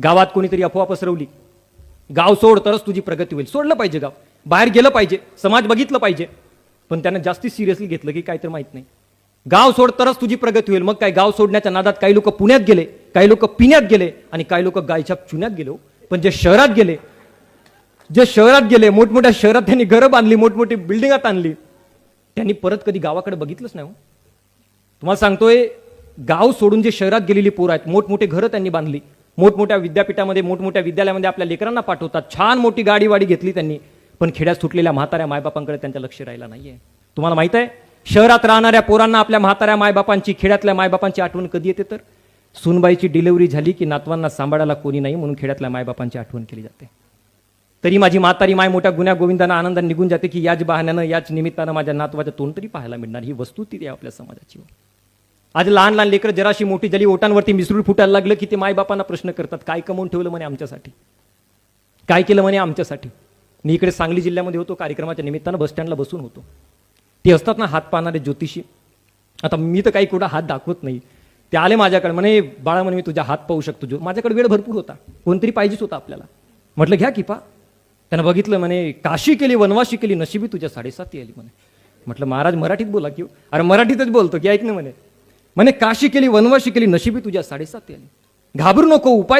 गावात कोणीतरी अफवा पसरवली, गाव सोड तरच तुझी प्रगती होईल. सोडलं पाहिजे गाव, बाहेर गेलं पाहिजे, समाज बघितलं पाहिजे. पण त्यानं जास्ती सिरियसली घेतलं की काय तर माहित नाही. गाव सोड तरच तुझी प्रगती होईल. मग काय गाव सोडण्याच्या नादात काही लोक पुण्यात गेले, काही लोक पिण्यात गेले आणि काही लोक गायच्या चुन्यात गेलो. पण जे शहरात गेले, मोठमोठ्या शहरात त्यांनी घरं बांधली, मोठमोठी बिल्डिंगात आणली, त्यांनी परत कधी गावाकडे बघितलंच नाही. तुम्हाला सांगतोय, गाव सोडून जे शहरात गेलेली पोरं आहेत, मोठमोठे घरं त्यांनी बांधली, मोठमोठ्या विद्यापीठामध्ये, मोठमोठ्या विद्यालयामध्ये आपल्या लेकरांना पाठवतात, छान मोठी गाडी घेतली त्यांनी. पण खेड्यात सुटलेल्या म्हाताऱ्या मायबापांकडे त्यांचं लक्ष राहिलं नाहीये. तुम्हाला माहित आहे, शहरात राहणाऱ्या पोरांना आपल्या म्हाताऱ्या मायबापांची, खेड्यातल्या मायबापांची आठवण कधी येते? तर सुनबाईची डिलिव्हरी झाली की नातवांना सांभाळायला कोणी नाही म्हणून खेड्यातल्या मायबापांची आठवण केली जाते. तरी माझी म्हातारी माय मोठ्या गुन्ह्या गोविंदानं आनंदाने निघून जाते की याच बहाण्यानं, याच निमित्तानं माझ्या नातवाचं तोंड तरी पाहायला मिळणार. ही वस्तुस्थिती आहे आपल्या समाजाची. आज लहान लहान लेकरं जराशी मोठी झाली, ओटांवरती मिसरूळ फुटायला लागलं की ते मायबापांना प्रश्न करतात, काय कमवून ठेवलं म्हणे आमच्यासाठी, काय केलं म्हणे आमच्यासाठी. मी इकडे सांगली जिल्ह्यामध्ये होतो, कार्यक्रमाच्या निमित्तानं बस स्टँडला बसून होतो. ते असतात ना हात पाहणारे ज्योतिषी. आता मी तर काही कुठं हात दाखवत नाही. ते आले माझ्याकडे, म्हणे बाळा म्हणे मी तुझ्या हात पाहू शकतो. माझ्याकडे वेळ भरपूर होता, कोणतरी पाहिजेच होता आपल्याला. म्हटलं घ्या की पा. त्यानं बघितलं, म्हणे काशी केली वनवाशी केली, नशिबी तुझ्या 7.5 आली म्हणे. म्हटलं महाराज मराठीत बोला की. अरे मराठीतच बोलतो की, ऐक ना म्हणे. काशी केली वनवाशी केली, नशिबी तुझ्या 7.5 आली. घाबरू नको, उपाय